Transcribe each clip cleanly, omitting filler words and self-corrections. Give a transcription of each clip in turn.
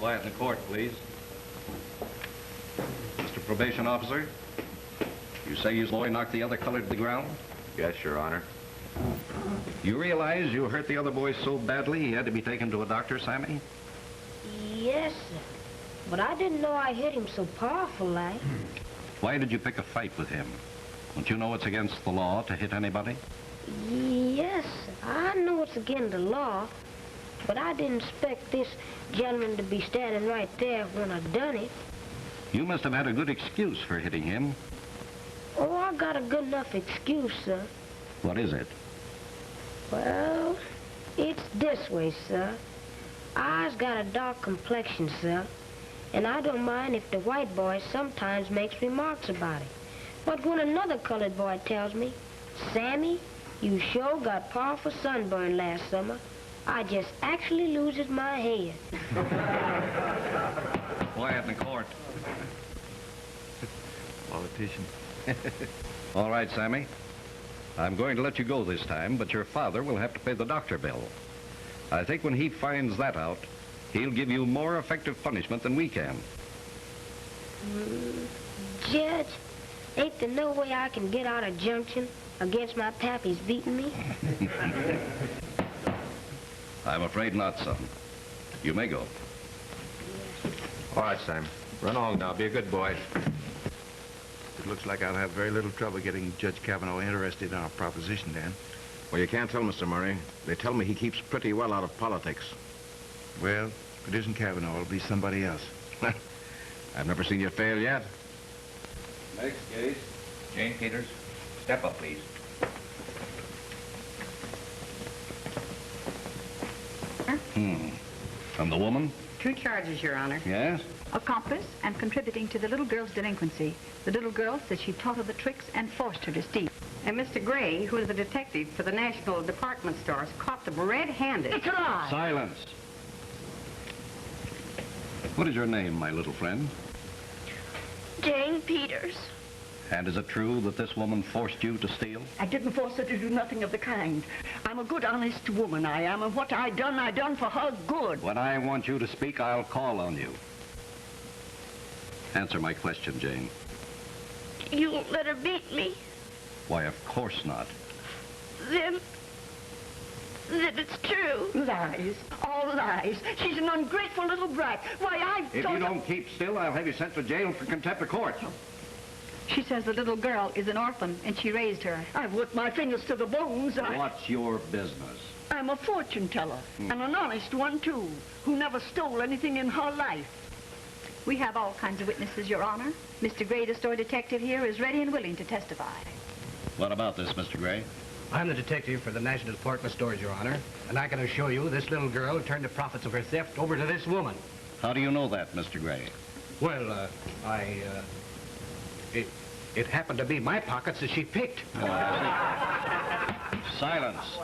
Quiet in the court, please. Mr. Probation Officer, you say your boy knocked the other colored to the ground? Yes, Your Honor. You realize you hurt the other boy so badly he had to be taken to a doctor, Sammy? Yes, sir. But I didn't know I hit him so powerful like. Why did you pick a fight with him? Don't you know it's against the law to hit anybody? Yes, sir. I know it's against the law, but I didn't expect this gentleman to be standing right there when I done it. You must have had a good excuse for hitting him. Oh, I got a good enough excuse, sir. What is it? Well, it's this way, sir. I's got a dark complexion, sir. And I don't mind if the white boy sometimes makes remarks about it. But when another colored boy tells me, Sammy, you sure got powerful sunburn last summer, I just actually loses my head. Quiet in the court. Politician. All right, Sammy. I'm going to let you go this time, but your father will have to pay the doctor bill. I think when he finds that out, he'll give you more effective punishment than we can. Judge, ain't there no way I can get out of junction against my pappy's beating me? I'm afraid not, son. You may go. All right, Sam. Run along now. Be a good boy. It looks like I'll have very little trouble getting Judge Kavanaugh interested in our proposition, Dan. Well, you can't tell, Mr. Murray. They tell me he keeps pretty well out of politics. Well, if it isn't Kavanaugh, it'll be somebody else. I've never seen you fail yet. Next case. Jane Peters, step up, please. And the woman? 2 charges, Your Honor. Yes? Accomplice and contributing to the little girl's delinquency. The little girl says she taught her the tricks and forced her to steal. And Mr. Gray, who is the detective for the National Department Stores, caught them red-handed. It's a lie. Silence. What is your name, my little friend? Jane Peters. And is it true that this woman forced you to steal? I didn't force her to do nothing of the kind. I'm a good, honest woman, I am, and what I done for her good. When I want you to speak, I'll call on you. Answer my question, Jane. You won't let her beat me? Why, of course not. Then it's true. Lies. All lies. She's an ungrateful little brat. Why, If you don't keep still, I'll have you sent to jail for contempt of court. She says the little girl is an orphan and she raised her. I've worked my fingers to the bones. What's your business? I'm a fortune teller, and an honest one, too, who never stole anything in her life. We have all kinds of witnesses, Your Honor. Mr. Gray, the store detective here, is ready and willing to testify. What about this, Mr. Gray? I'm the detective for the National Department Stores, Your Honor, and I can assure you this little girl turned the profits of her theft over to this woman. How do you know that, Mr. Gray? Well, it happened to be my pockets that she picked. Silence.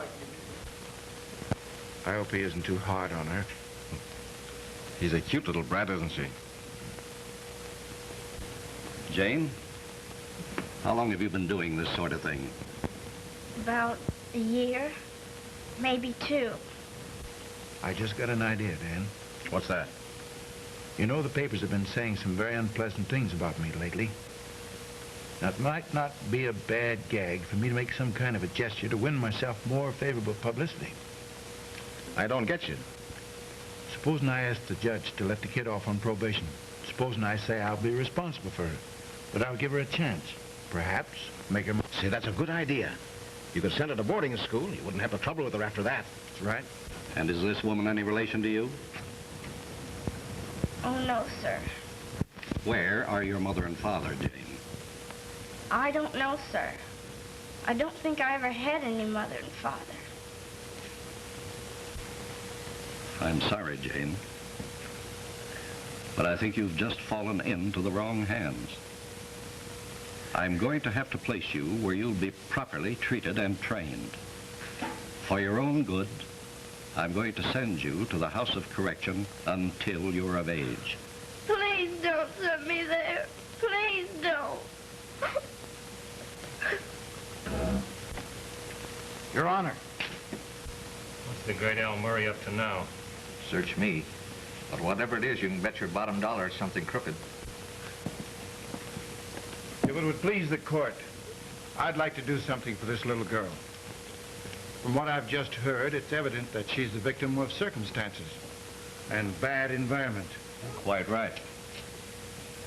I hope he isn't too hard on her. She's a cute little brat, isn't she? Jane, how long have you been doing this sort of thing? About a year, maybe 2. I just got an idea, Dan. What's that? You know, the papers have been saying some very unpleasant things about me lately. Now, it might not be a bad gag for me to make some kind of a gesture to win myself more favorable publicity. I don't get you. Supposing I ask the judge to let the kid off on probation. Supposing I say I'll be responsible for her. But I'll give her a chance. Perhaps make her... See, that's a good idea. You could send her to boarding school. You wouldn't have no trouble with her after that. That's right. And is this woman any relation to you? Oh, no, sir. Where are your mother and father, Jane? I don't know, sir. I don't think I ever had any mother and father. I'm sorry, Jane. But I think you've just fallen into the wrong hands. I'm going to have to place you where you'll be properly treated and trained. For your own good, I'm going to send you to the House of Correction until you're of age. Please don't send me there. Please don't. Your Honor. What's the great Al Murray up to now? Search me. But whatever it is, you can bet your bottom dollar it's something crooked. If it would please the court, I'd like to do something for this little girl. From what I've just heard, it's evident that she's the victim of circumstances and bad environment. Quite right.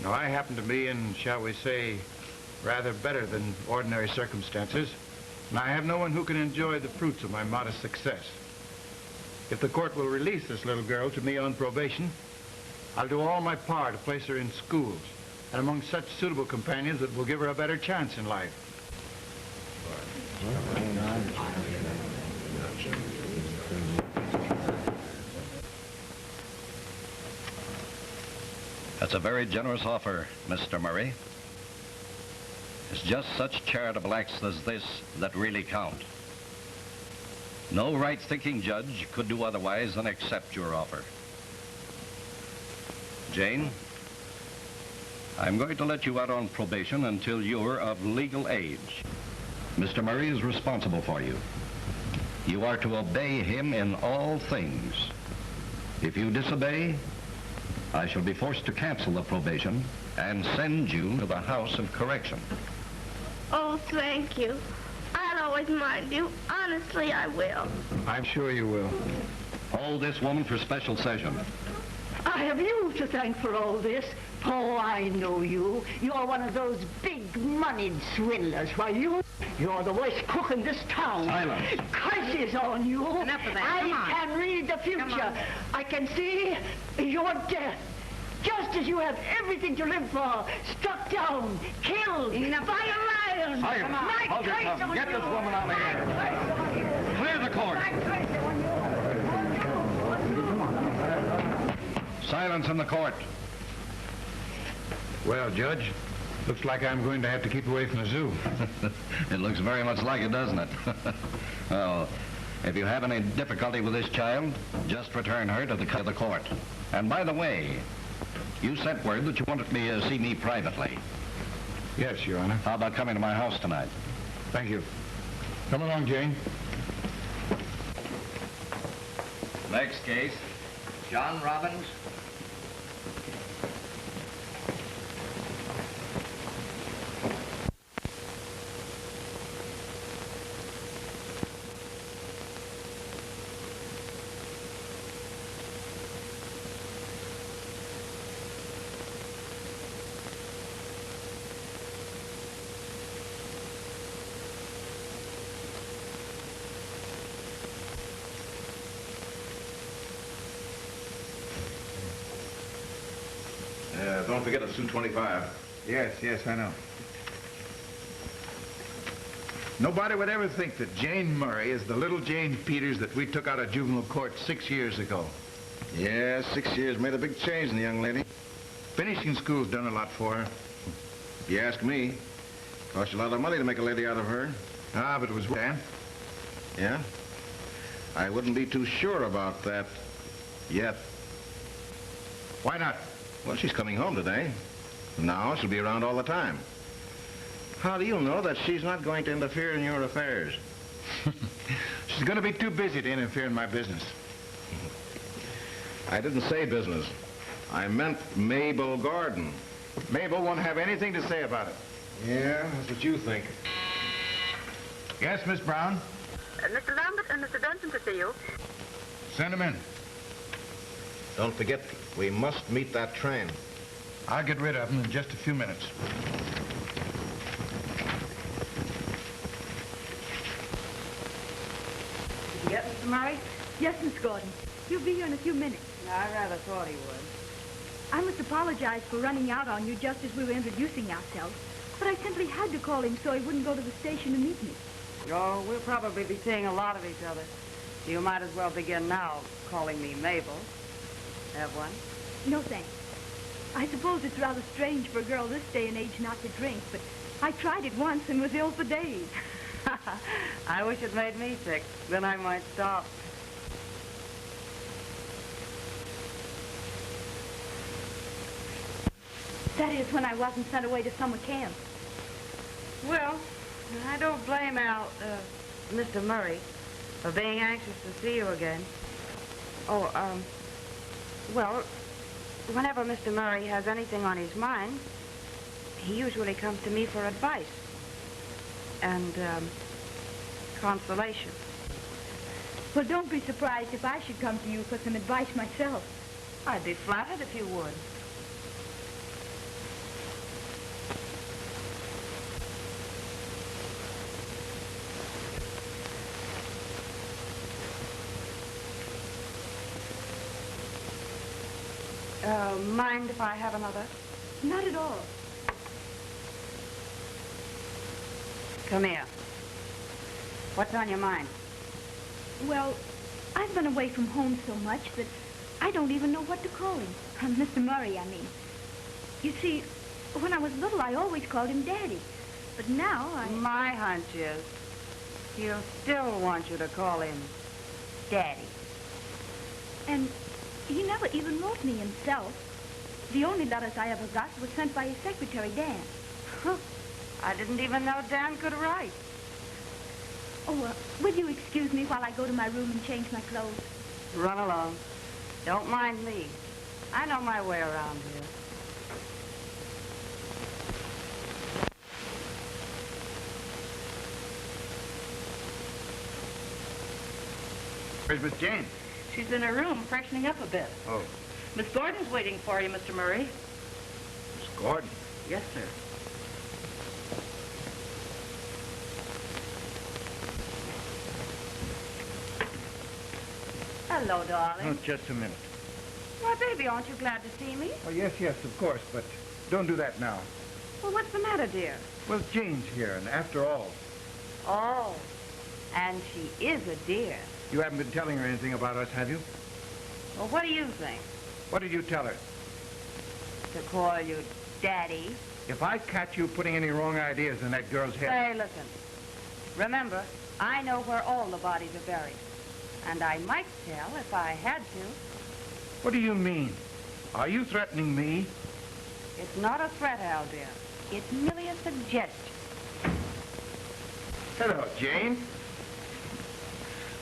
Now, I happen to be in, shall we say, rather better than ordinary circumstances, and I have no one who can enjoy the fruits of my modest success. If the court will release this little girl to me on probation, I'll do all my part to place her in schools and among such suitable companions that will give her a better chance in life. That's a very generous offer, Mr. Murray. It's just such charitable acts as this that really count. No right-thinking judge could do otherwise than accept your offer. Jane, I'm going to let you out on probation until you're of legal age. Mr. Murray is responsible for you. You are to obey him in all things. If you disobey, I shall be forced to cancel the probation and send you to the House of Correction. Oh, thank you. I'll always mind you. Honestly, I will. I'm sure you will. Hold this woman for special session. I have you to thank for all this. Oh, I know you. You're one of those big moneyed swindlers. Why, you're the worst crook in this town. Silence. Curses on you. Enough of that. Come on. I can read the future. I can see your death. Just as you have everything to live for. Struck down, killed by a lion. Silence. My Hold your curse tongue. on Get you. this woman out of here. Clear the court. Silence in the court. Well, Judge, looks like I'm going to have to keep away from the zoo. It looks very much like it, doesn't it? Well, if you have any difficulty with this child, just return her to the court. And by the way, you sent word that you wanted me to see me privately. Yes, Your Honor. How about coming to my house tonight? Thank you. Come along, Jane. Next case, John Robbins. Don't forget it's 225. Yes, I know. Nobody would ever think that Jane Murray is the little Jane Peters that we took out of juvenile court 6 years ago. Yeah, 6 years made a big change in the young lady. Finishing school's done a lot for her. If you ask me, cost you a lot of money to make a lady out of her. Ah, but it was Dan. Yeah? I wouldn't be too sure about that yet. Why not? Well, she's coming home today. Now she'll be around all the time. How do you know that she's not going to interfere in your affairs? She's going to be too busy to interfere in my business. I didn't say business. I meant Mabel Gordon. Mabel won't have anything to say about it. Yeah, that's what you think. Yes, Miss Brown? Mr. Lambert and Mr. Benson to see you. Send him in. Don't forget, we must meet that train. I'll get rid of him in just a few minutes. Did you get Mr. Murray? Yes, Miss Gordon. He'll be here in a few minutes. I rather thought he would. I must apologize for running out on you just as we were introducing ourselves. But I simply had to call him so he wouldn't go to the station to meet me. Oh, we'll probably be seeing a lot of each other. You might as well begin now calling me Mabel. Have one? No, thanks. I suppose it's rather strange for a girl this day and age not to drink, but I tried it once and was ill for days. I wish it made me sick. Then I might stop. That is, when I wasn't sent away to summer camp. Well, I don't blame Mr. Murray for being anxious to see you again. Oh, Well, whenever Mr. Murray has anything on his mind, he usually comes to me for advice and consolation. Well, don't be surprised if I should come to you for some advice myself. I'd be flattered if you would. Mind if I have another? Not at all. Come here. What's on your mind? Well, I've been away from home so much that I don't even know what to call him. Mr. Murray, I mean. You see, when I was little, I always called him Daddy. But now My hunch is he'll still want you to call him Daddy. And he never even wrote me himself. The only letters I ever got were sent by his secretary, Dan. Huh. I didn't even know Dan could write. Oh, will you excuse me while I go to my room and change my clothes? Run along. Don't mind me. I know my way around here. Where's Miss Jane? She's in her room, freshening up a bit. Oh. Miss Gordon's waiting for you, Mr. Murray. Miss Gordon? Yes, sir. Hello, darling. Oh, just a minute. Why, baby, aren't you glad to see me? Oh, yes, of course, but don't do that now. Well, what's the matter, dear? Well, Jane's here, and after all, Oh, and she is a dear. you haven't been telling her anything about us, have you? Well, what do you think? What did you tell her? To call you Daddy? If I catch you putting any wrong ideas in that girl's head... Say, listen. Remember, I know where all the bodies are buried. And I might tell if I had to. What do you mean? Are you threatening me? It's not a threat, Al, dear. It's merely a suggestion. Hello, Jane.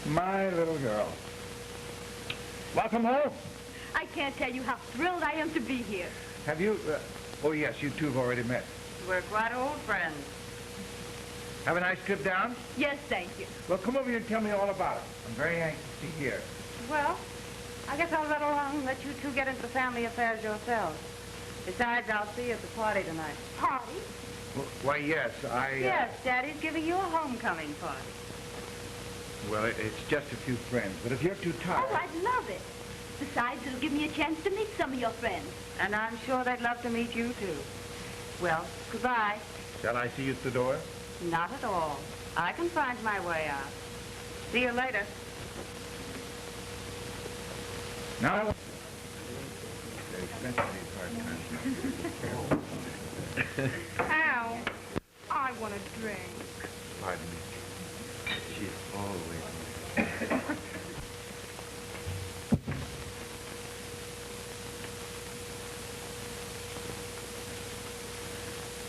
My little girl. Welcome home. I can't tell you how thrilled I am to be here. Have you... oh, yes, you two have already met. We're quite old friends. Have a nice trip down? Yes, thank you. Well, come over here and tell me all about it. I'm very anxious to hear. Well, I guess I'll let alone and let you two get into the family affairs yourselves. Besides, I'll see you at the party tonight. Party? Well, why, yes, Yes, Daddy's giving you a homecoming party. Well, it's just a few friends, but if you're too tired... Oh, I'd love it. Besides, it'll give me a chance to meet some of your friends. And I'm sure they'd love to meet you, too. Well, goodbye. Shall I see you at the door? Not at all. I can find my way out. See you later. Now... Very expensive, these hard times. Al, I want a drink. Pardon me. She's always...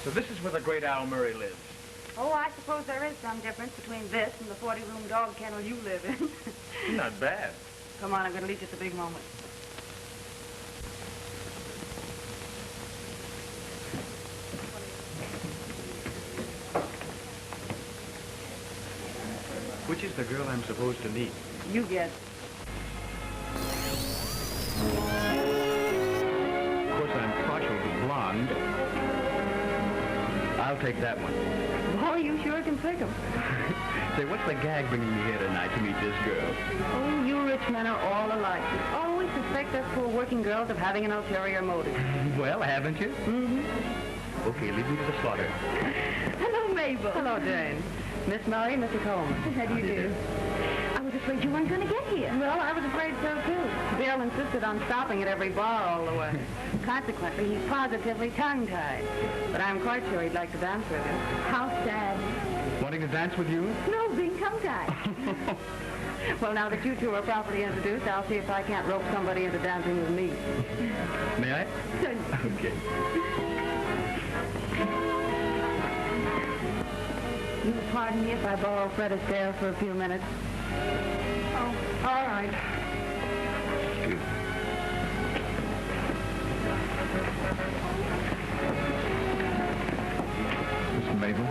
So this is where the great Al Murray lives. Oh, I suppose there is some difference between this and the 40-room dog kennel you live in. Not bad. Come on, I'm going to lead you to the big moment. Which is the girl I'm supposed to meet? You guess. Of course, I'm partial to blonde. I'll take that one. Boy, you sure can pick 'em. Say, what's the gag bringing you here tonight to meet this girl? Oh, you rich men are all alike. You always suspect us poor working girls of having an ulterior motive. Well, haven't you? Mm-hmm. Okay, leave me to the slaughter. Hello, Mabel. Hello, Jane. Miss Murray, Mr. Coleman. How do you do? I was afraid you weren't going to get here. Well, I was afraid so, too. Bill insisted on stopping at every bar all the way. Consequently, he's positively tongue-tied. But I'm quite sure he'd like to dance with you. How sad. Wanting to dance with you? No, being tongue-tied. Well, now that you two are properly introduced, I'll see if I can't rope somebody into dancing with me. May I? Okay. You pardon me if I borrow Fred Astaire for a few minutes? Oh, all right. Excuse me. Listen, Mabel,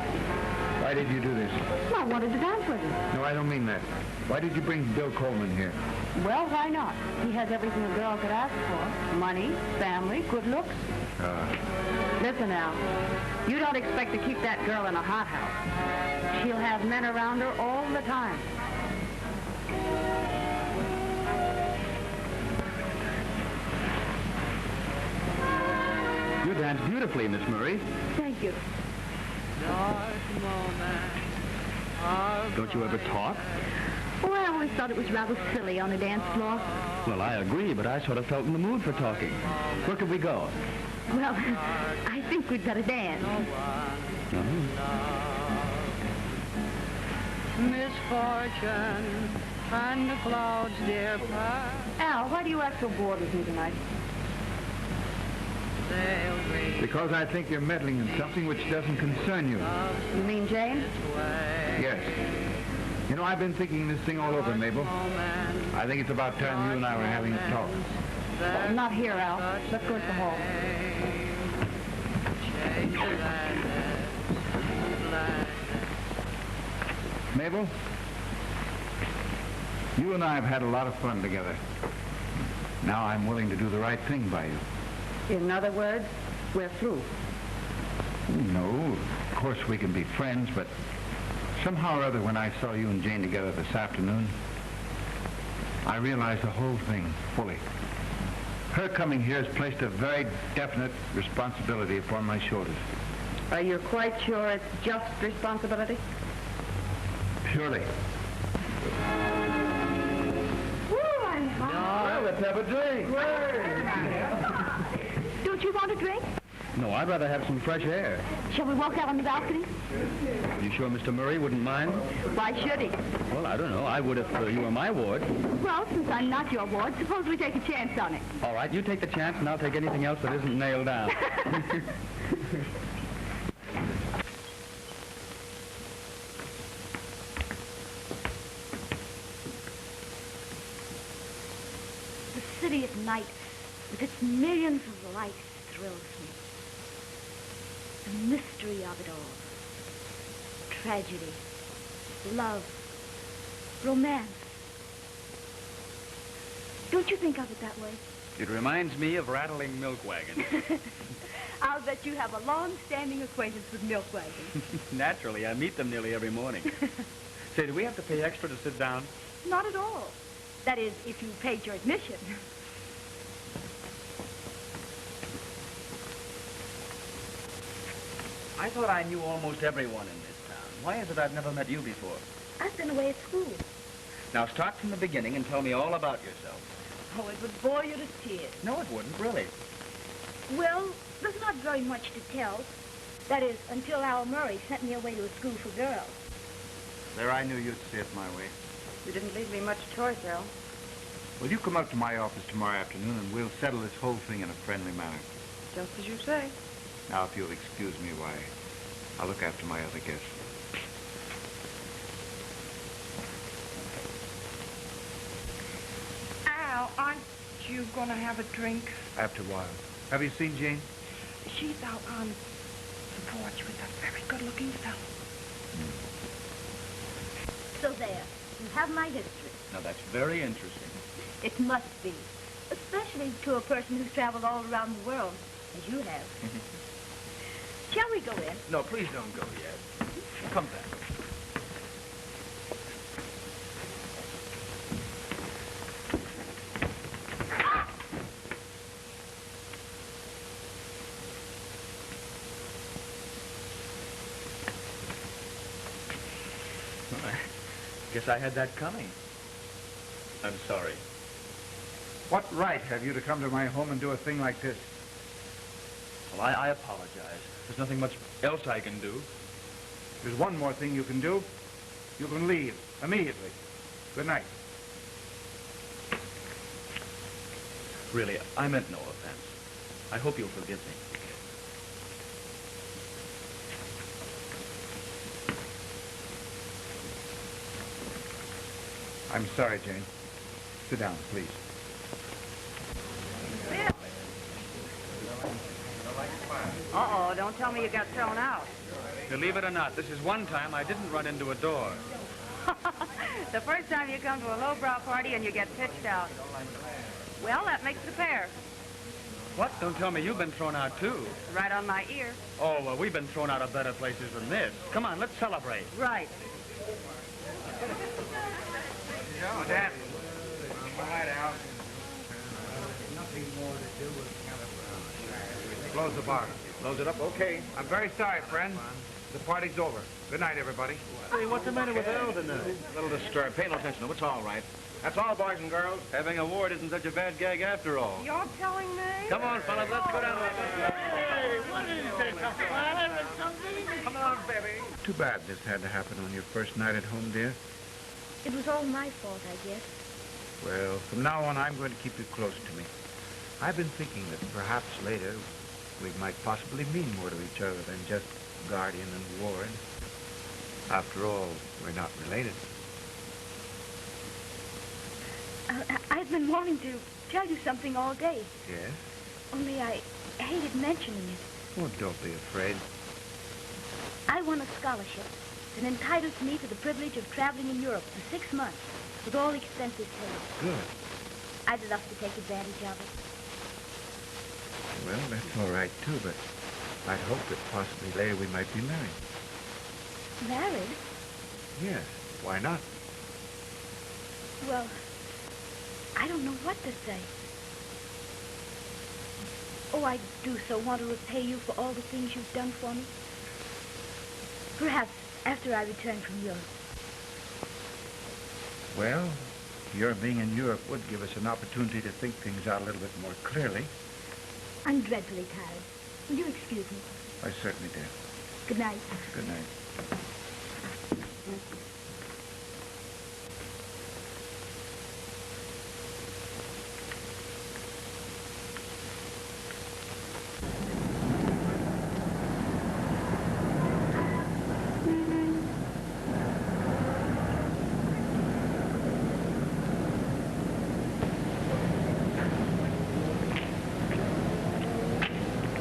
why did you do this? Well, I wanted to dance with him. No, I don't mean that. Why did you bring Bill Coleman here? Well, why not? He has everything a girl could ask for. Money, family, good looks. Listen, Al, you don't expect to keep that girl in a hothouse. She'll have men around her all the time. You dance beautifully, Miss Murray. Thank you. Don't you ever talk? Oh, I always thought it was rather silly on a dance floor. Well, I agree, but I sort of felt in the mood for talking. Where could we go? Well, I think we'd better dance. Misfortune and the clouds dear pass. Al, why do you act so bored with me tonight? Because I think you're meddling in something which doesn't concern you. You mean Jane? Yes. You know, I've been thinking this thing all over, Mabel. I think it's about time you and I were having a talk. Well, not here, Al. Let's go to the hall. Mabel, you and I have had a lot of fun together. Now I'm willing to do the right thing by you. In other words, we're through. No, of course we can be friends, but somehow or other when I saw you and Jane together this afternoon, I realized the whole thing fully. Her coming here has placed a very definite responsibility upon my shoulders. Are you quite sure it's just responsibility? Purely. Well, let's have a drink. Don't you want a drink? No, I'd rather have some fresh air. Shall we walk out on the balcony? You sure Mr. Murray wouldn't mind? Why should he? Well, I don't know. I would if you were my ward. Well, since I'm not your ward, suppose we take a chance on it. All right, you take the chance, and I'll take anything else that isn't nailed down. The city at night, with its millions of lights, thrills me. The mystery of it all. Tragedy, love, romance. Don't you think of it that way? It reminds me of rattling milk wagons. I'll bet you have a long-standing acquaintance with milk wagons. Naturally, I meet them nearly every morning. Say, do we have to pay extra to sit down? Not at all. That is, if you paid your admission. I thought I knew almost everyone in this town. Why is it I've never met you before? I've been away at school. Now start from the beginning and tell me all about yourself. Oh, it would bore you to tears. No, it wouldn't, really. Well, there's not very much to tell. That is, until Al Murray sent me away to a school for girls. There, I knew you'd see it my way. You didn't leave me much choice, Al. Will you come up to my office tomorrow afternoon and we'll settle this whole thing in a friendly manner? Just as you say. Now, if you'll excuse me, why, I'll look after my other guests. Al, aren't you going to have a drink? After a while. Have you seen Jane? She's out on the porch with a very good-looking fellow. So there, you have my history. Now, that's very interesting. It must be. Especially to a person who's traveled all around the world, as you have. Shall we go in? No, please don't go yet. Come back. Well, I guess I had that coming. I'm sorry. What right have you to come to my home and do a thing like this? Well, I apologize. There's nothing much else I can do. There's one more thing you can do. You can leave immediately. Good night. Really, I meant no offense. I hope you'll forgive me. I'm sorry, Jane. Sit down, please. Don't tell me you got thrown out. Believe it or not, this is one time I didn't run into a door. The first time you come to a lowbrow party and you get pitched out. Well, that makes it a pair. What? Don't tell me you've been thrown out, too. Right on my ear. Oh, well, we've been thrown out of better places than this. Come on, let's celebrate. Right. Oh, Dad. All right, Al. Nothing more to do with close the bar. Close it up? Okay. I'm very sorry, friends. The party's over. Good night, everybody. Hey, what's the matter with Al tonight? A little disturbed. Pay no attention to him. It's all right. That's all, boys and girls. Having a ward isn't such a bad gag after all. You're telling me? Come on, fellas, let's go down. Hey, what is this? A fire or something? Come on, baby. Too bad this had to happen on your first night at home, dear. It was all my fault, I guess. Well, from now on, I'm going to keep you close to me. I've been thinking that perhaps later we might possibly mean more to each other than just guardian and ward. After all, we're not related. I've been wanting to tell you something all day. Yes? Only I hated mentioning it. Oh, don't be afraid. I won a scholarship that entitles me to the privilege of traveling in Europe for 6 months with all expenses paid. Good. I'd love to take advantage of it. Well, that's all right, too, but I'd hope that possibly later we might be married. Married? Yes, why not? Well, I don't know what to say. Oh, I do so want to repay you for all the things you've done for me. Perhaps after I return from Europe. Well, your being in Europe would give us an opportunity to think things out a little bit more clearly. I'm dreadfully tired. Will you excuse me? I certainly did. Good night. Good night.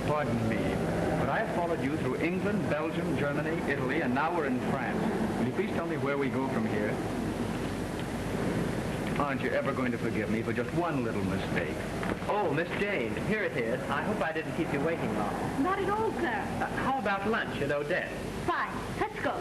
Pardon me, but I have followed you through England, Belgium, Germany, Italy, and now we're in France. Will you please tell me where we go from here? Aren't you ever going to forgive me for just one little mistake? Oh, Miss Jane, here it is. I hope I didn't keep you waiting long. Not at all, sir. How about lunch at Odette? Fine. Let's go.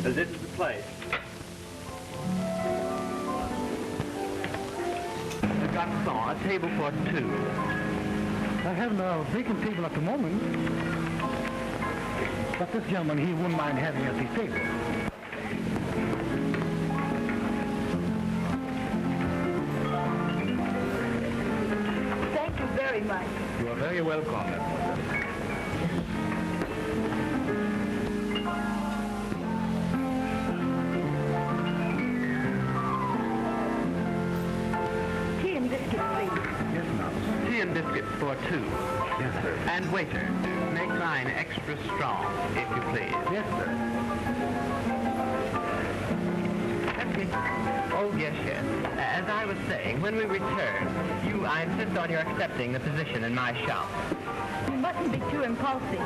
This is the place. The garçon, a table for two. I have no vacant table at the moment. But this gentleman, he wouldn't mind having at the table. Thank you very much. You are very welcome. Tea and biscuits, please. Yes, ma'am. Tea and biscuits for two. Yes, sir. And waiter, make mine extra strong, if you please. Yes, sir. Okay. Oh, yes, yes. As I was saying, when we return, I insist on your accepting the position in my shop. You mustn't be too impulsive.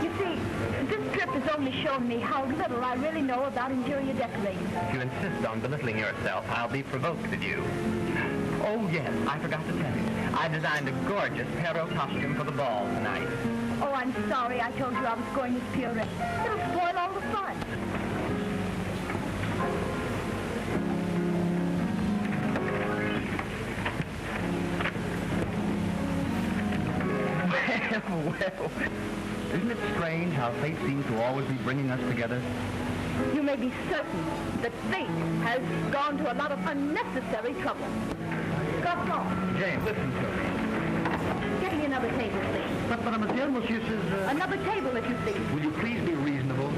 You see, this trip has only shown me how little I really know about interior decorating. If you insist on belittling yourself, I'll be provoked with you. Oh, yes, I forgot to tell you. I designed a gorgeous Perrault costume for the ball tonight. Oh, I'm sorry I told you I was going as Pierrette. It'll spoil all the fun. Well, isn't it strange how fate seems to always be bringing us together? You may be certain that fate has gone to a lot of unnecessary trouble. Garçon, Jane, listen to me. get me another table, please. But mademoiselle, monsieur says... Another table, if you please. Will you please be reasonable?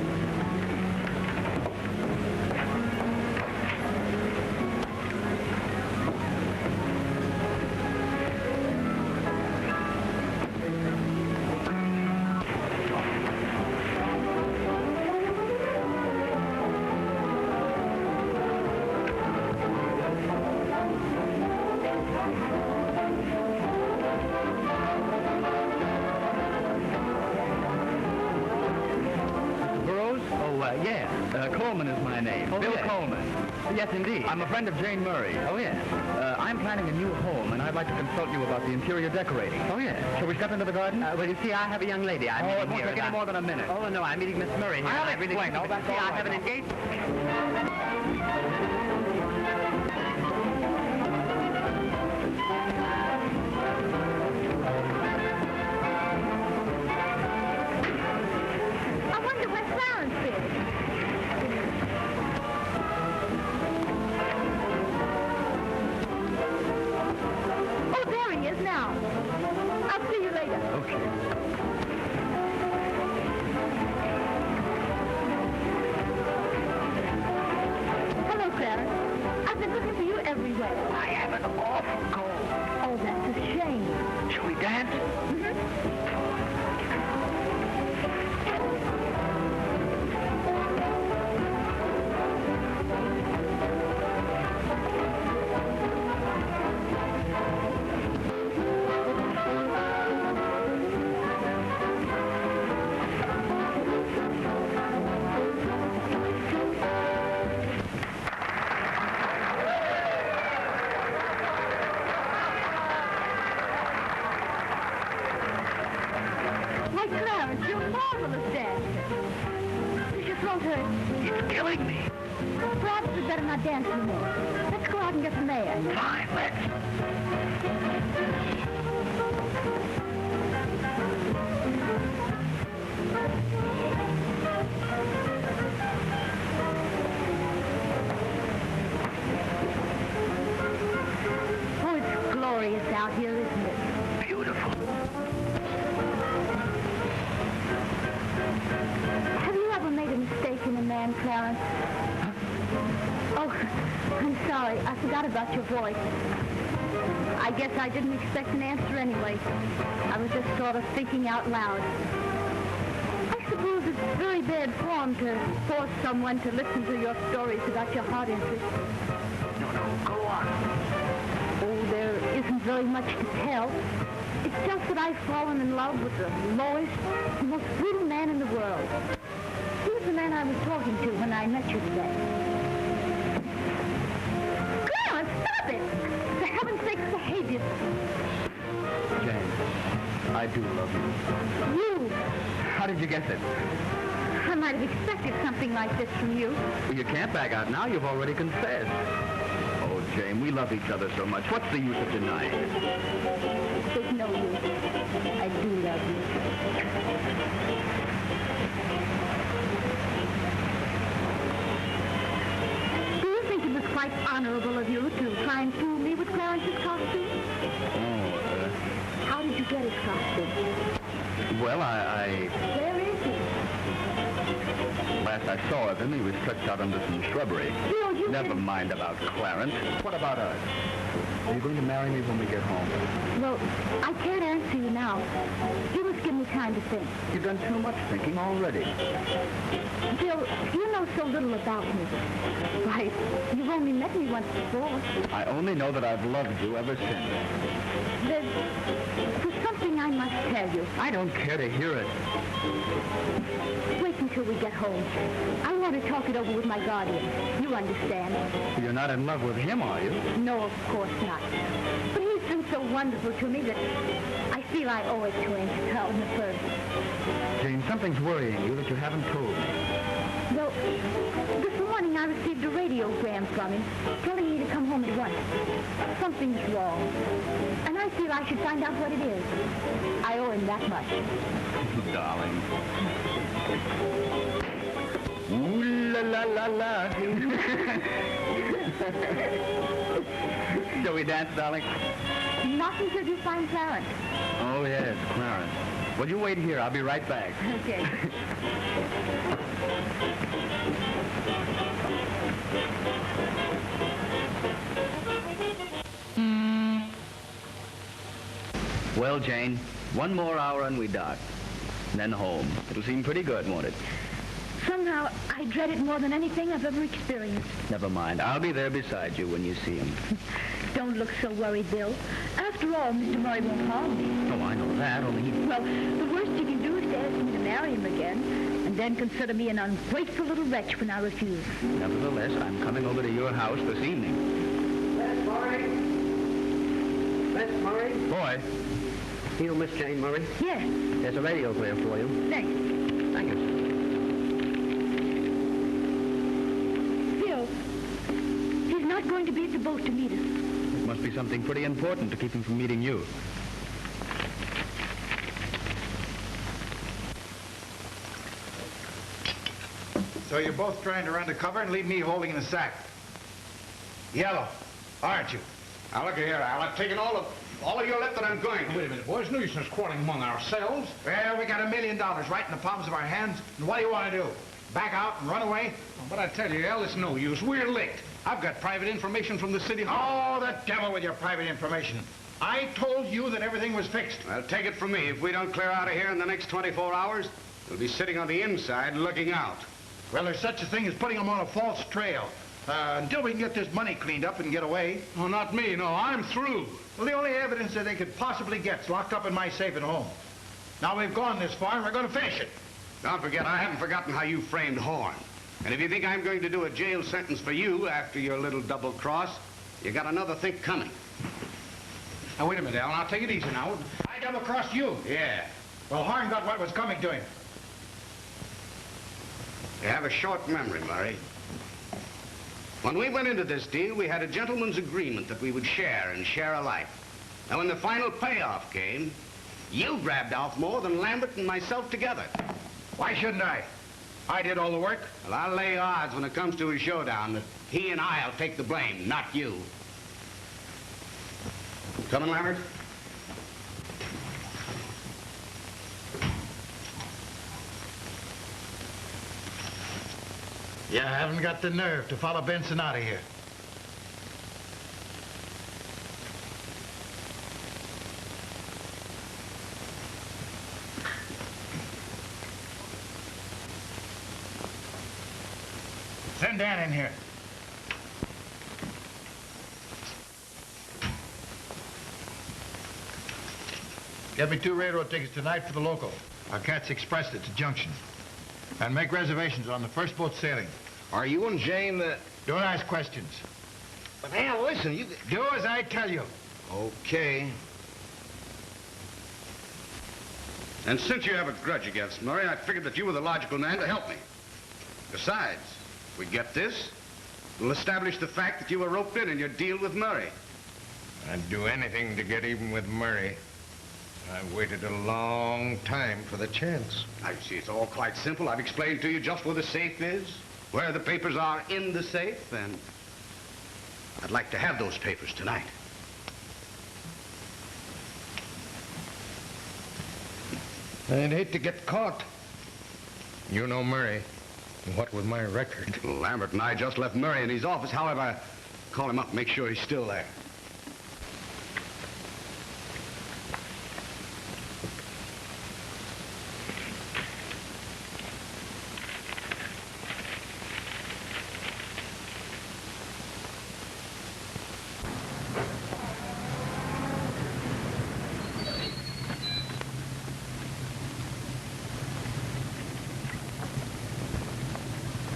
Coleman is my name. Oh, Bill yes. Coleman. Yes, indeed. I'm a friend of Jane Murray. Oh, yes. I'm planning a new home, and I'd like to consult you about the interior decorating. Oh, yes. Shall we step into the garden? Well, you see, I have a young lady I'm meeting it won't here. take any more than a minute. Oh, no, I'm meeting Miss Murray here. I'll and I really explain. think- Oh, that's see, all I right have an now. engagement. I wonder where Clarence is. Oh, there he is now. I'll see you later. Okay. Hello, Clarence. I've been looking for you everywhere. I have an awful cold. Oh, that's a shame. Shall we dance? Why, Clarence, you're a marvelous dancer. Is your throat hurt? It's killing me. Perhaps we'd better not dance anymore. Let's go out and get some air. Fine, let's. Oh, it's glorious out here, isn't it? Beautiful. Have you ever made a mistake in a man, Clarence? Oh, I'm sorry. I forgot about your voice. I guess I didn't expect an answer anyway. I was just sort of thinking out loud. I suppose it's very bad form to force someone to listen to your stories about your heart interest. No, go on. Oh, there isn't very much to tell. It's just that I've fallen in love with the lowest, most brutal man in the world. He was the man I was talking to when I met you today. Clarence, stop it! For heaven's sake, behave yourself. Jane, I do love you. You! How did you guess it? I might have expected something like this from you. Well, you can't back out now. You've already confessed. Oh, Jane, we love each other so much. What's the use of denying it? There's no use. I do love you. Do you think it was quite honorable of you to try and fool me with Clarence's costume? Oh, How did you get his costume? well, I... Where is he? Last I saw of him, he was stretched out under some shrubbery. Bill, you Never can... mind about Clarence. What about us? Are you going to marry me when we get home? Well, I can't answer you now. You must give me time to think. You've done too much thinking already. Bill, you know so little about me. Why, you've only met me once before. I only know that I've loved you ever since. There's something I must tell you. I don't care to hear it. Wait until we get home. I want to talk it over with my guardian. You understand? You're not in love with him, are you? No, of course not. But he's been so wonderful to me that I feel I owe it to him to tell him first. Jane, something's worrying you that you haven't told me. Well, this morning I received a radiogram from him telling me to come home at once. Something's wrong. And I feel I should find out what it is. I owe him that much. Darling. Ooh la la la la. Shall we dance, darling? Not until you find Clarence. Oh, yes, Clarence. Well, you wait here. I'll be right back. Okay. Well, Jane, one more hour and we dock. Then home. It'll seem pretty good, won't it? Somehow, I dread it more than anything I've ever experienced. Never mind. I'll be there beside you when you see him. Don't look so worried, Bill. After all, Mr. Murray won't harm me. Oh, I know that, only he... Well, the worst you can do is to ask me to marry him again. And then consider me an ungrateful little wretch when I refuse. Nevertheless, I'm coming over to your house this evening. Miss Murray? Miss Murray? Boy. You, Miss Jane Murray? Yes. There's a radiogram for you. Thanks. Thank you. Phil, he's not going to be at the boat to meet us. It must be something pretty important to keep him from meeting you. So you're both trying to run to cover and leave me holding the sack. Yellow, aren't you? Now, look here, Al. I've taken all of your left and I'm going. Wait a minute, boys. No use in us quarreling among ourselves. Well, we got $1 million right in the palms of our hands. And what do you want to do? Back out and run away? But I tell you, Al, it's no use. We're licked. I've got private information from the city hall. Oh, the devil with your private information. I told you that everything was fixed. Well, take it from me. If we don't clear out of here in the next 24 hours, we'll be sitting on the inside looking out. Well, there's such a thing as putting them on a false trail. Until we can get this money cleaned up and get away. Oh, not me. No, I'm through. Well, the only evidence that they could possibly get is locked up in my safe at home. Now we've gone this far and we're going to finish it. Don't forget, I haven't forgotten how you framed Horn. And if you think I'm going to do a jail sentence for you after your little double cross, you got another think coming. Now, wait a minute, Alan. I'll take it easy now. I double-crossed you. Yeah. Well, Horn got what was coming to him. You have a short memory, Murray. When we went into this deal, we had a gentleman's agreement that we would share and share alike. Now, when the final payoff came, you grabbed off more than Lambert and myself together. Why shouldn't I? I did all the work. Well, I'll lay odds when it comes to a showdown that he and I'll take the blame, not you. Coming, Lambert? You haven't got the nerve to follow Benson out of here. Send Dan in here. Get me 2 railroad tickets tonight for the local. Cat's Express at the junction. And make reservations on the first boat sailing. Are you and Jane Don't ask questions. But, Al, listen, you... Do as I tell you. Okay. And since you have a grudge against Murray, I figured that you were the logical man to help me. Besides, if we get this, we'll establish the fact that you were roped in your deal with Murray. I'd do anything to get even with Murray. I waited a long time for the chance. I see, it's all quite simple. I've explained to you just where the safe is, where the papers are in the safe, and I'd like to have those papers tonight. I'd hate to get caught. You know Murray. What with my record? Lambert and I just left Murray in his office. However, call him up and make sure he's still there.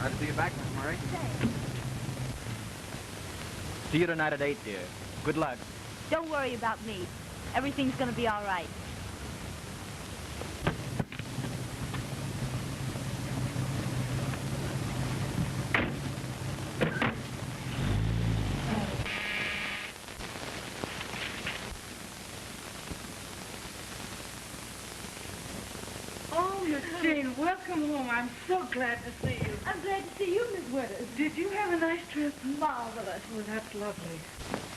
Glad to see you back, Miss Murray. See you tonight at 8, dear. Good luck. Don't worry about me. Everything's going to be all right. Oh, Miss Jane, welcome home. I'm so glad to see you. I'm glad to see you, Miss Withers. Did you have a nice trip? Marvelous. Well, that's lovely.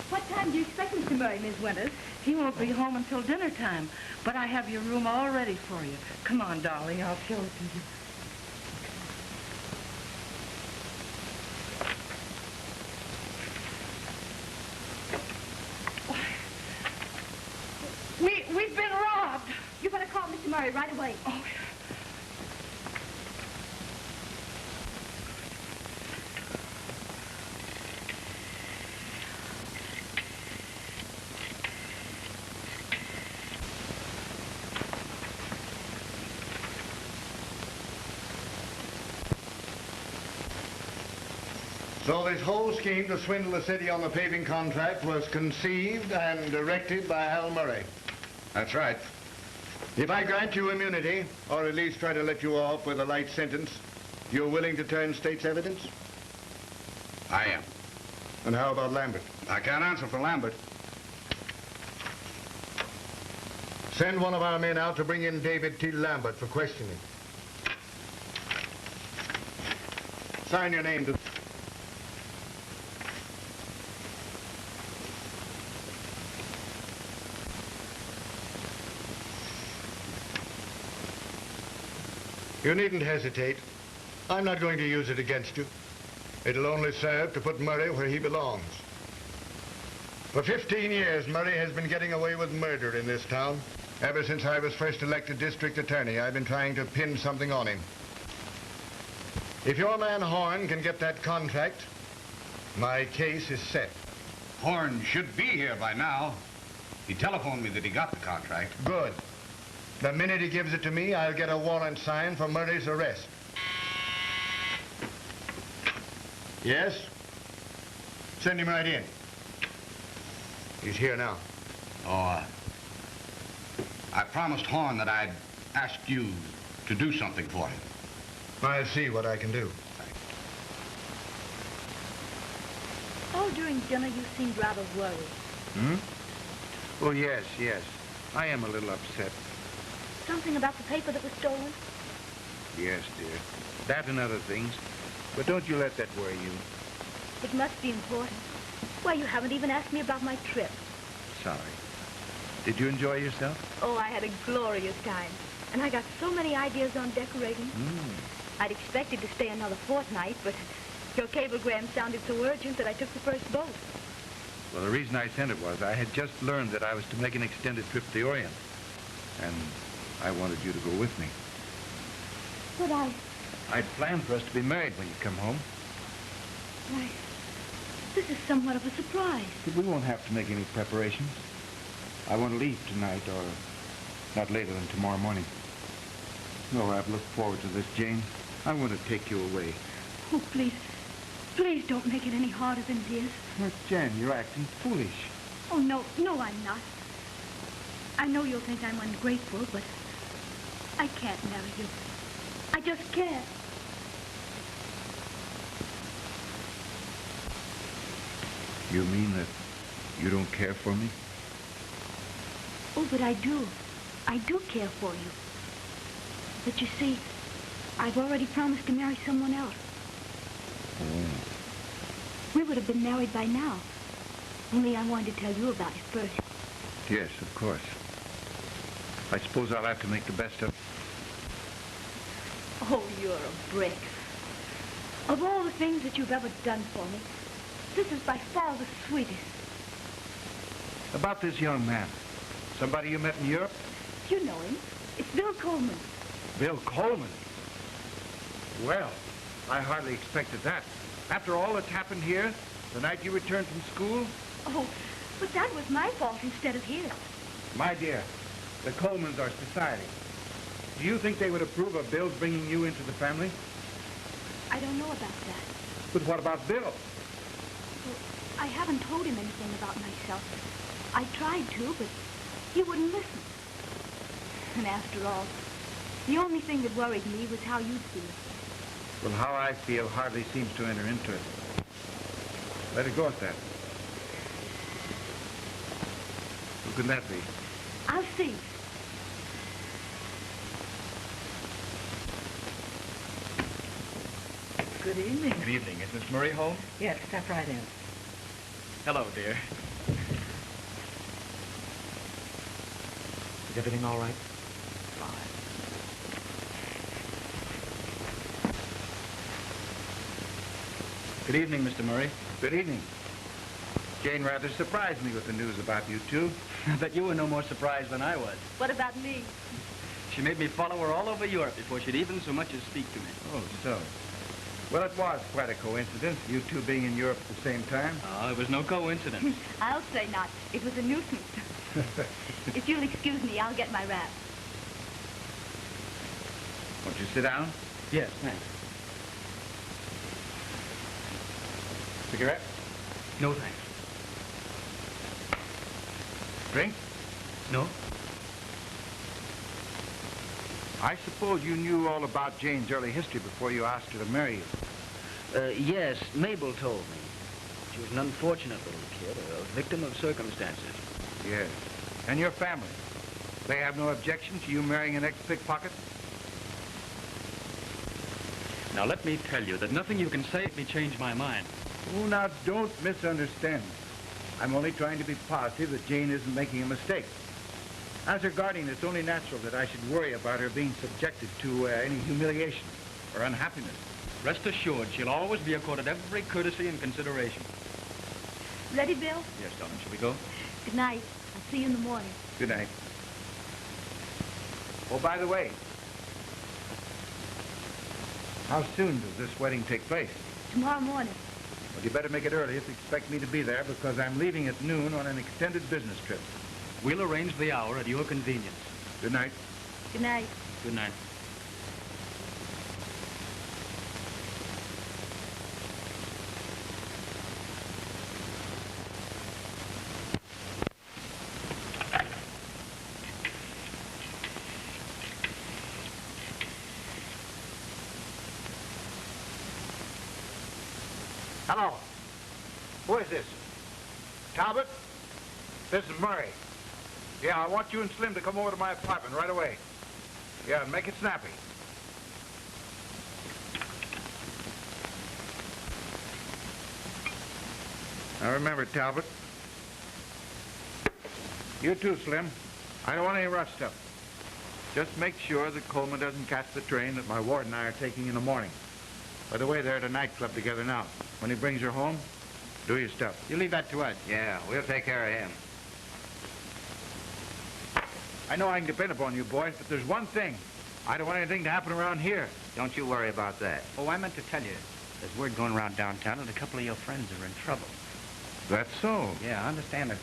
What time do you expect Mr. Murray, Miss Winters? He won't be home until dinner time, but I have your room all ready for you. Come on, darling, I'll show it to you. We've been robbed. You better call Mr. Murray right away. Oh, So this whole scheme to swindle the city on the paving contract was conceived and directed by Al Murray. That's right. If I grant you immunity, or at least try to let you off with a light sentence, you're willing to turn state's evidence? I am. And how about Lambert? I can't answer for Lambert. Send one of our men out to bring in David T. Lambert for questioning. Sign your name to... You needn't hesitate. I'm not going to use it against you. It'll only serve to put Murray where he belongs. For 15 years, Murray has been getting away with murder in this town. Ever since I was first elected district attorney, I've been trying to pin something on him. If your man Horn can get that contract, my case is set. Horn should be here by now. He telephoned me that he got the contract. Good. The minute he gives it to me, I'll get a warrant signed for Murray's arrest. Yes? Send him right in. He's here now. Oh, I promised Horn that I'd ask you to do something for him. I'll see what I can do. All during dinner, you seemed rather worried. Hmm? Oh, yes. I am a little upset. Something about the paper that was stolen? Yes, dear. That and other things. But don't you let that worry you. It must be important. Why, you haven't even asked me about my trip. Sorry. Did you enjoy yourself? Oh, I had a glorious time. And I got so many ideas on decorating. I'd expected to stay another fortnight, but your cablegram sounded so urgent that I took the first boat. Well, the reason I sent it was I had just learned that I was to make an extended trip to the Orient. And I wanted you to go with me. But I'd planned for us to be married when you come home. Why, this is somewhat of a surprise. But we won't have to make any preparations. I want to leave tonight, or not later than tomorrow morning. No, I've looked forward to this, Jane. I want to take you away. Oh, please don't make it any harder than it is. But, Jan, you're acting foolish. Oh, no, I'm not. I know you'll think I'm ungrateful, but I can't marry you. I just can't. You mean that you don't care for me? Oh, but I do. I do care for you. But you see, I've already promised to marry someone else. Oh. We would have been married by now. Only I wanted to tell you about it first. Yes, of course. I suppose I'll have to make the best of it. Oh, you're a brick. Of all the things that you've ever done for me, this is by far the sweetest. About this young man. Somebody you met in Europe? You know him. It's Bill Coleman. Bill Coleman? Well, I hardly expected that. After all that's happened here, the night you returned from school? Oh, but that was my fault instead of his. My dear, the Colemans are society. Do you think they would approve of Bill bringing you into the family? I don't know about that. But what about Bill? Well, I haven't told him anything about myself. I tried to, but he wouldn't listen. And after all, the only thing that worried me was how you'd feel. Well, how I feel hardly seems to enter into it. Let it go at that. Who can that be? I'll see. Good evening. Good evening. Is Miss Murray home? Yes, step right in. Hello, dear. Is everything all right? Fine. Good evening, Mr. Murray. Good evening. Jane rather surprised me with the news about you two. I bet you were no more surprised than I was. What about me? She made me follow her all over Europe before she'd even so much as speak to me. Oh, so. Well, it was quite a coincidence, you two being in Europe at the same time. Oh, it was no coincidence. I'll say not. It was a nuisance. If you'll excuse me, I'll get my wrap. Won't you sit down? Yes, thanks. Cigarette? No, thanks. Drink? No? I suppose you knew all about Jane's early history before you asked her to marry you. Yes, Mabel told me. She was an unfortunate little kid, a victim of circumstances. Yes. And your family? They have no objection to you marrying an ex-pickpocket? Now, let me tell you that nothing you can say made me change my mind. Oh, now, don't misunderstand me. I'm only trying to be positive that Jane isn't making a mistake. As her guardian, it's only natural that I should worry about her being subjected to any humiliation or unhappiness. Rest assured, she'll always be accorded every courtesy and consideration. Ready, Bill? Yes, darling, shall we go? Good night. I'll see you in the morning. Good night. Oh, by the way, how soon does this wedding take place? Tomorrow morning. Well, you better make it early if you expect me to be there, because I'm leaving at noon on an extended business trip. We'll arrange the hour at your convenience. Good night. Good night. Good night. Hello. Who is this? Talbot? This is Murray. Yeah, I want you and Slim to come over to my apartment right away. Yeah, make it snappy. Now remember, Talbot. You too, Slim. I don't want any rough stuff. Just make sure that Coleman doesn't catch the train that my ward and I are taking in the morning. By the way, they're at a nightclub together now. When he brings her home, do your stuff. You leave that to us. Yeah, we'll take care of him. I know I can depend upon you boys, but there's one thing. I don't want anything to happen around here. Don't you worry about that. Oh, I meant to tell you. There's word going around downtown that a couple of your friends are in trouble. That's so? Yeah, I understand that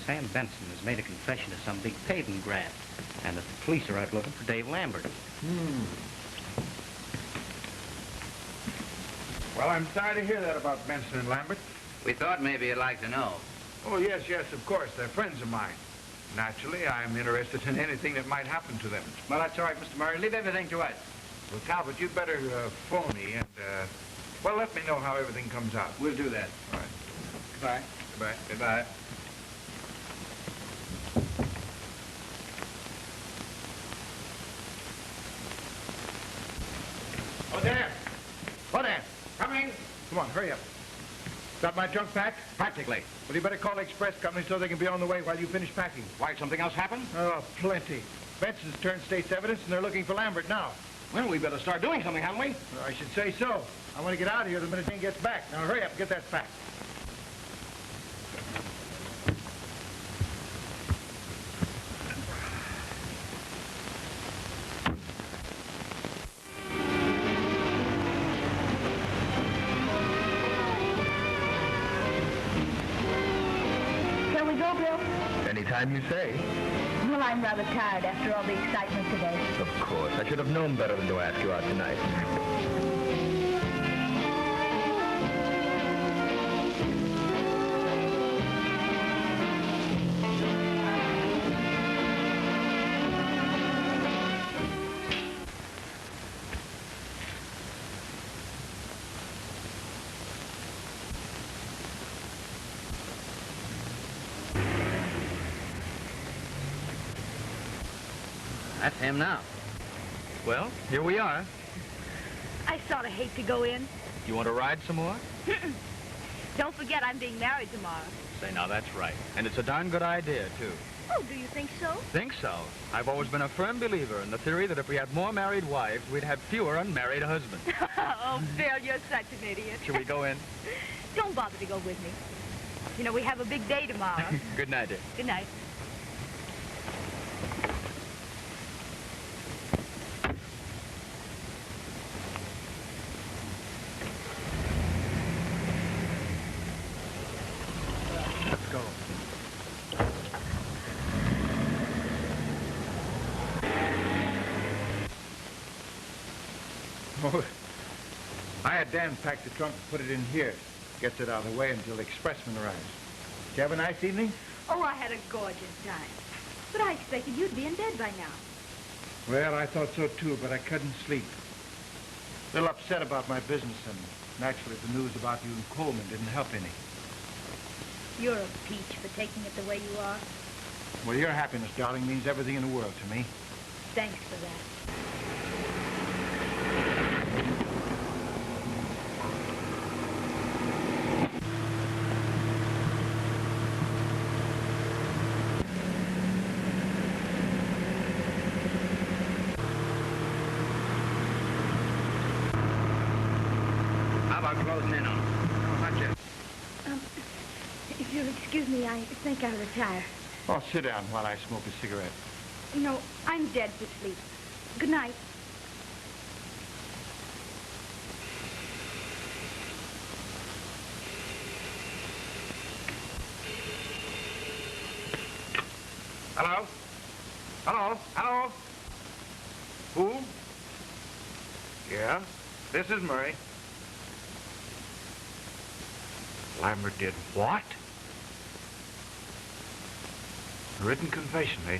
Sam Benson has made a confession to some big paving grant, and that the police are out looking for Dave Lambert. Well, I'm sorry to hear that about Benson and Lambert. We thought maybe you'd like to know. Oh, yes, of course. They're friends of mine. Naturally, I'm interested in anything that might happen to them. Well, that's all right, Mr. Murray. Leave everything to us. Well, Talbot, you'd better phone me and, well, let me know how everything comes out. We'll do that. All right. Goodbye. Goodbye. Goodbye. Oh, Dan! Oh, Dan! Coming! Come on, hurry up. Got my junk packed? Practically. Well, you better call the express company so they can be on the way while you finish packing. Why, something else happened? Oh, plenty. Benson's turned state's evidence, and they're looking for Lambert now. Well, we better start doing something, haven't we? Well, I should say so. I want to get out of here the minute Jane gets back. Now, hurry up and get that packed. Shall we go, Bill? Anytime you say. Well, I'm rather tired after all the excitement today. Of course. I should have known better than to ask you out tonight. That's him now. Well, here we are. I sort of hate to go in. You want to ride some more? Don't forget I'm being married tomorrow. Say, now that's right. And it's a darn good idea, too. Oh, do you think so? Think so. I've always been a firm believer in the theory that if we had more married wives, we'd have fewer unmarried husbands. Oh, Bill, you're such an idiot. Shall we go in? Don't bother to go with me. You know, we have a big day tomorrow. Good night, dear. Good night. Let's go. Oh, I had Dan pack the trunk and put it in here. Gets it out of the way until the expressman arrives. Did you have a nice evening? Oh, I had a gorgeous time. But I expected you'd be in bed by now. Well, I thought so too, but I couldn't sleep. A little upset about my business, and naturally the news about you and Coleman didn't help any. You're a peach for taking it the way you are. Well, your happiness, darling, means everything in the world to me. Thanks for that. How about closing in on them? No, not yet. If you'll excuse me, I think I'll retire. Oh, sit down while I smoke a cigarette. No, I'm dead to sleep. Good night. Hello? Hello? Hello? Who? Yeah? This is Murray. Lambert did what? A written confession, eh?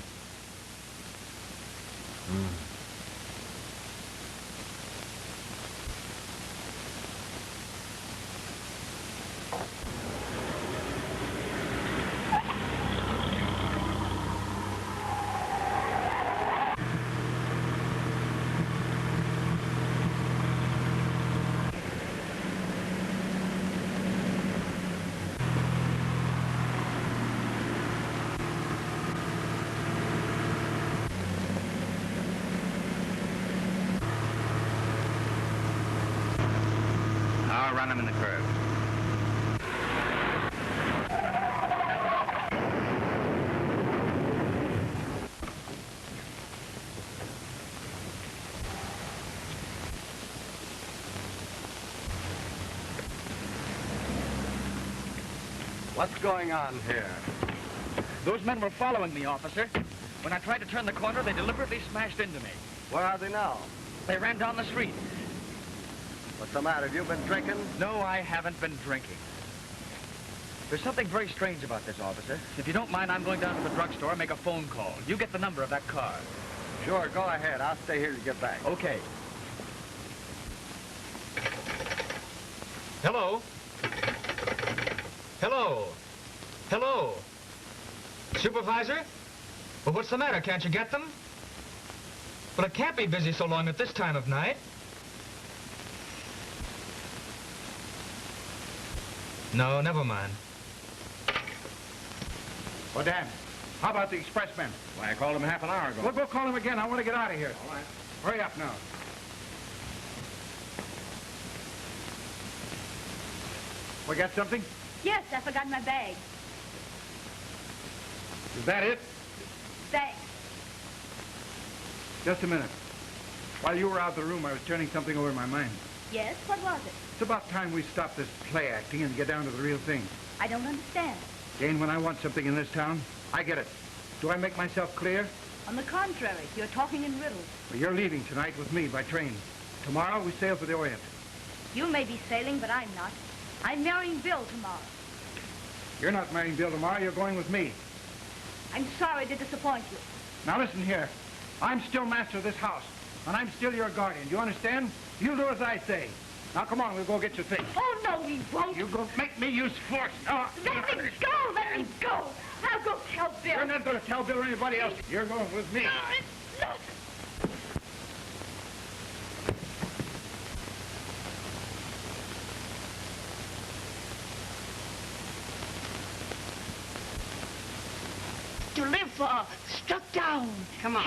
I'll run him in the curve. What's going on here? Those men were following me, officer. When I tried to turn the corner, they deliberately smashed into me. Where are they now? They ran down the street. What's the matter? Have you been drinking? No, I haven't been drinking. There's something very strange about this, officer. If you don't mind, I'm going down to the drugstore and make a phone call. You get the number of that car. Sure, go ahead. I'll stay here to get back. Okay. Hello? Hello? Hello? Supervisor? Well, what's the matter? Can't you get them? Well, it can't be busy so long at this time of night. No, never mind. Oh, Dan, how about the expressman? Why, I called him half an hour ago. Well, go call him again. I want to get out of here. All right. Hurry up now. We got something? Yes, I forgot my bag. Is that it? Thanks. Just a minute. While you were out of the room, I was turning something over in my mind. Yes, what was it? It's about time we stop this play acting and get down to the real thing. I don't understand. Jane, when I want something in this town, I get it. Do I make myself clear? On the contrary, you're talking in riddles. Well, you're leaving tonight with me by train. Tomorrow, we sail for the Orient. You may be sailing, but I'm not. I'm marrying Bill tomorrow. You're not marrying Bill tomorrow. You're going with me. I'm sorry to disappoint you. Now, listen here. I'm still master of this house, and I'm still your guardian. Do you understand? You'll do as I say. Now, come on. We'll go get your things. Oh, no, we won't. You go make me use force. Let me go! Let me go! I'll go tell Bill. You're not going to tell Bill or anybody else. You're going with me. No. To live for, struck down, Come on.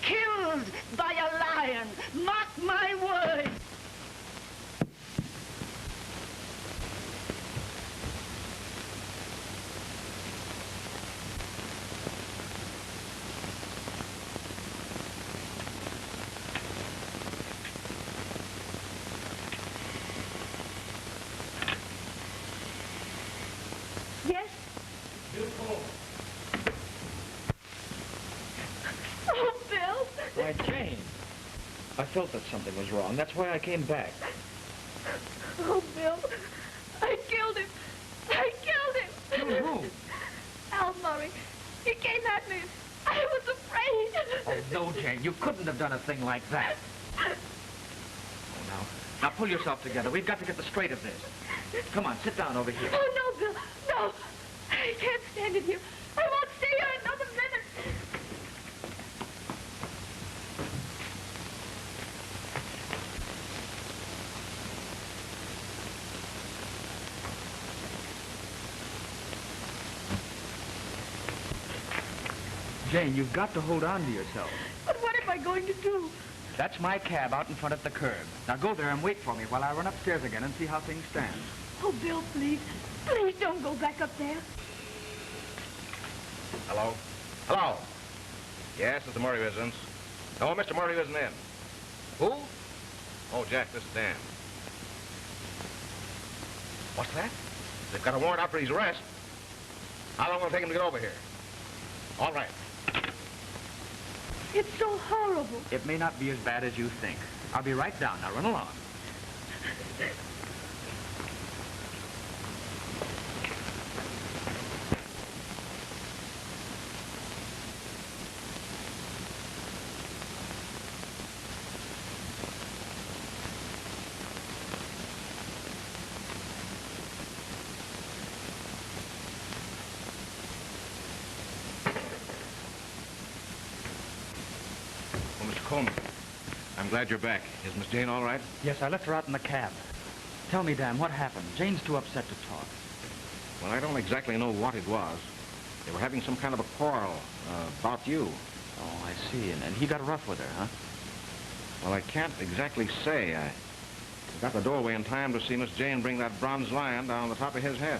killed by a lion. Mark my words. Yes? Oh, Bill. Why, Jane. I felt that something was wrong. That's why I came back. Oh, Bill. I Jane, you couldn't have done a thing like that. Oh, now pull yourself together. We've got to get the straight of this. Come on, sit down over here. Oh, no, Bill, no. I can't stand it here. I won't stay here another minute. Jane, you've got to hold on to yourself. But what am I going to do? That's my cab out in front of the curb. Now go there and wait for me while I run upstairs again and see how things stand. Oh, Bill, please. Please don't go back up there. Hello? Hello? Yes, it's the Murray residence. No, Mr. Murray isn't in. Who? Oh, Jack, this is Dan. What's that? They've got a warrant out for his arrest. How long will it take him to get over here? All right. It's so horrible. It may not be as bad as you think. I'll be right down. Now run along. Coleman, I'm glad you're back. Is Miss Jane all right? Yes, I left her out in the cab. Tell me, Dan, what happened? Jane's too upset to talk. Well, I don't exactly know what it was. They were having some kind of a quarrel about you. Oh, I see. And he got rough with her, huh? Well, I can't exactly say. I got the doorway in time to see Miss Jane bring that bronze lion down on the top of his head.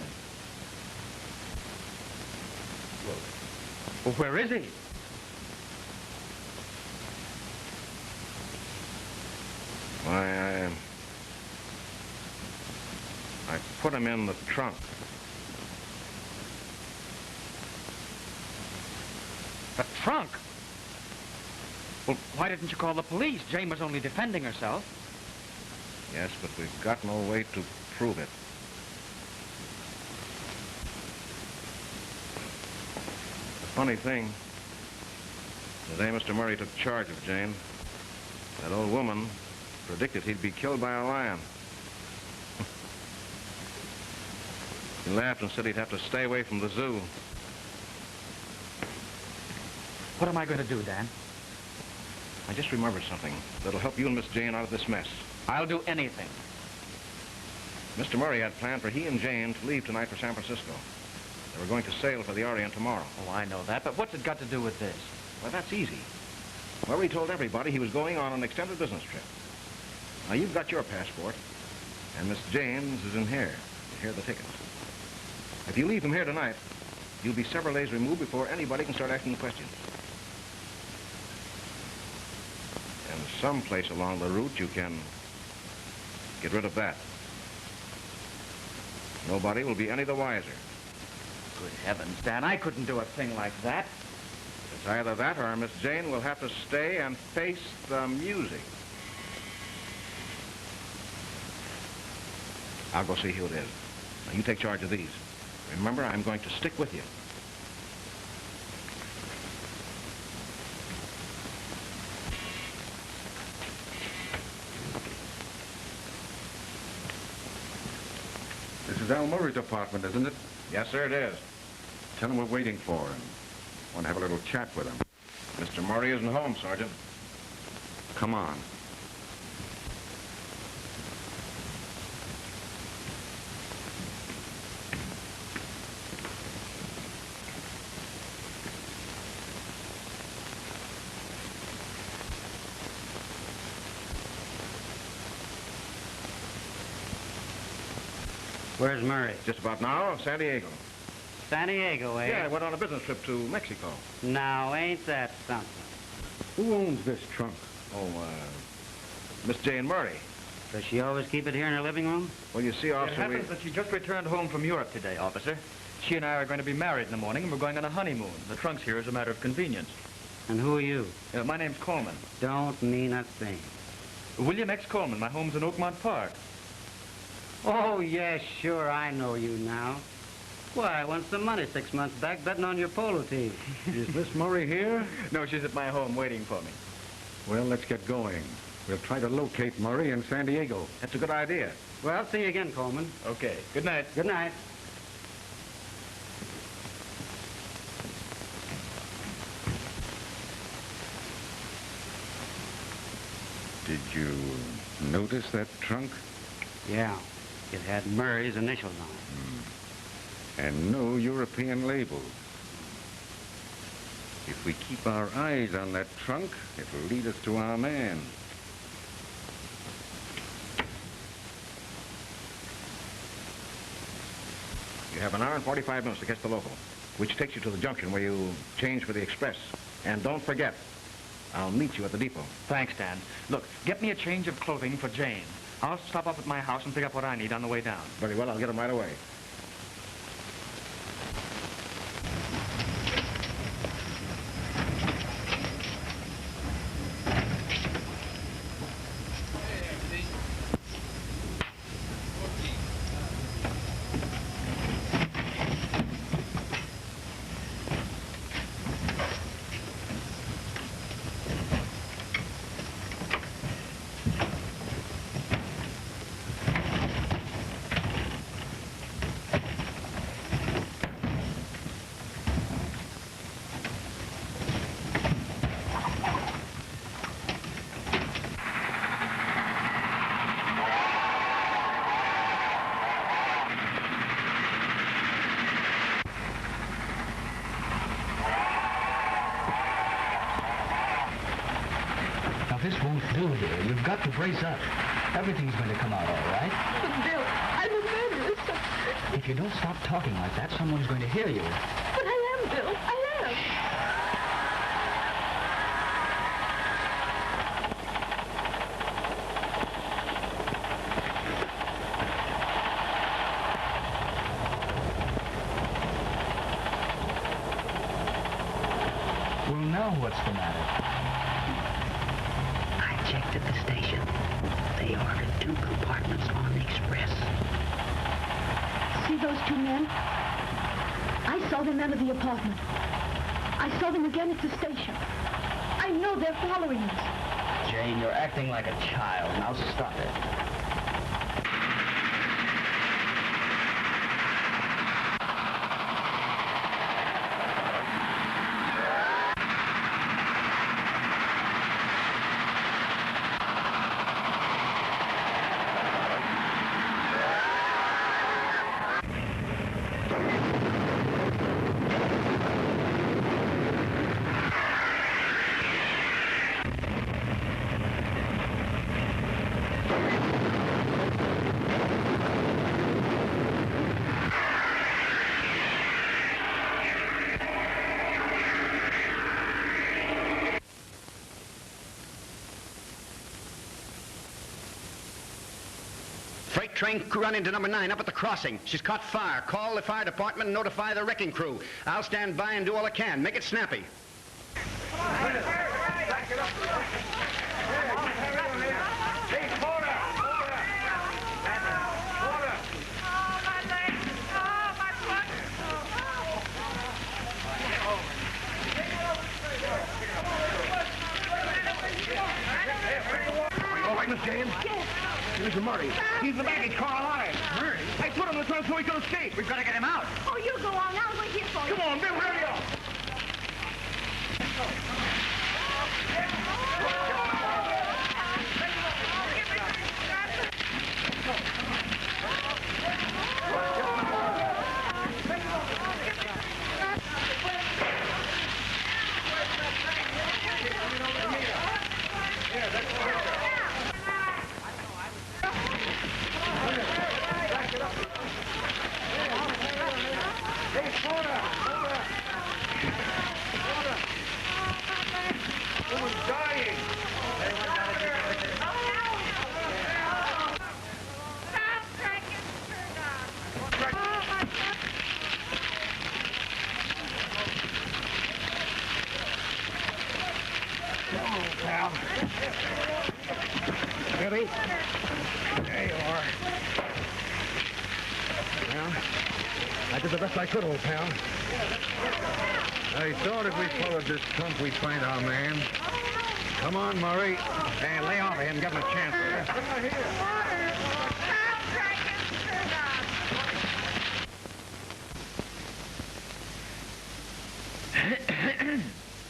Well, where is he? Why, I put him in the trunk. The trunk? Well, why didn't you call the police? Jane was only defending herself. Yes, but we've got no way to prove it. The funny thing, the day Mr. Murray took charge of Jane, that old woman predicted he'd be killed by a lion. He laughed and said he'd have to stay away from the zoo. What am I going to do, Dan? I just remembered something that'll help you and Miss Jane out of this mess. I'll do anything. Mr. Murray had planned for he and Jane to leave tonight for San Francisco. They were going to sail for the Orient tomorrow. Oh, I know that, but what's it got to do with this? Well, that's easy. Murray told everybody he was going on an extended business trip. Now, you've got your passport, and Miss Jane's is in here. Here are the tickets. If you leave from here tonight, you'll be several days removed before anybody can start asking questions. And someplace along the route, you can get rid of that. Nobody will be any the wiser. Good heavens, Dan, I couldn't do a thing like that. It's either that or Miss Jane will have to stay and face the music. I'll go see who it is. Now, you take charge of these. Remember, I'm going to stick with you. This is Al Murray's apartment, isn't it? Yes, sir, it is. Tell him we're waiting for him. Want to have a little chat with him. Mr. Murray isn't home, Sergeant. Come on. Where's Murray? Just about now, San Diego. San Diego, eh? Yeah, I went on a business trip to Mexico. Now, ain't that something? Who owns this trunk? Oh, Miss Jane Murray. Does she always keep it here in her living room? Well, you see, It officer, happens that she just returned home from Europe today, officer. She and I are going to be married in the morning, and we're going on a honeymoon. The trunk's here as a matter of convenience. And who are you? My name's Coleman. Don't mean a thing. William X. Coleman. My home's in Oakmont Park. Oh, yes, sure, I know you now. Why, I won some money 6 months back betting on your polo team. Is Miss Murray here? No, she's at my home waiting for me. Well, let's get going. We'll try to locate Murray in San Diego. That's a good idea. Well, see you again, Coleman. Okay. Good night. Good night. Did you notice that trunk? Yeah. It had Murray's initials on it. And no European label. If we keep our eyes on that trunk, it'll lead us to our man. You have an hour and 45 minutes to catch the local, which takes you to the junction where you change for the express. And don't forget, I'll meet you at the depot. Thanks, Dad. Look, get me a change of clothing for Jane. I'll stop up at my house and pick up what I need on the way down. Very well, I'll get them right away. This won't do here. You've got to brace up. Everything's going to come out all right. But, Bill, I'm a murderess. If you don't stop talking like that, someone's going to hear you. But I am, Bill. I am. Well, now what's the matter? Checked at the station. They ordered 2 compartments on the express. See those 2 men? I saw them enter the apartment. I saw them again at the station. I know they're following us. Jane, you're acting like a child. Now stop it. Freight train run into number 9 up at the crossing. She's caught fire. Call the fire department and notify the wrecking crew. I'll stand by and do all I can. Make it snappy. All right, Miss James? Yes. Mr. Murray. He's the baggage car alive. Murray? I put him in the trunk so he could escape. We've got to get him out. Oh, you go on. I'll wait here for you. Come on, Bill, hurry up. Billy? There you are. Well, I did the best I could, old pal. I thought if we followed this trunk, we'd find our man. Come on, Murray. Hey, lay off of him. Give him a chance.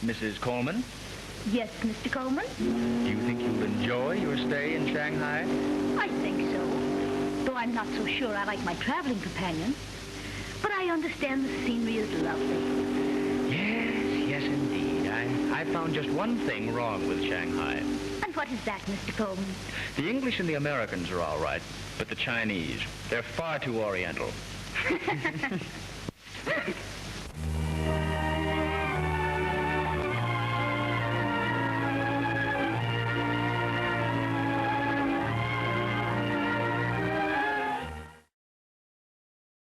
Mrs. Coleman, Yes, Mr. Coleman? do you think you'll enjoy your stay in Shanghai? I think so. Though I'm not so sure I like my traveling companion. But I understand the scenery is lovely. Yes, indeed. I found just one thing wrong with Shanghai. And what is that, Mr. Coleman? The English and the Americans are all right, but the Chinese, they're far too oriental.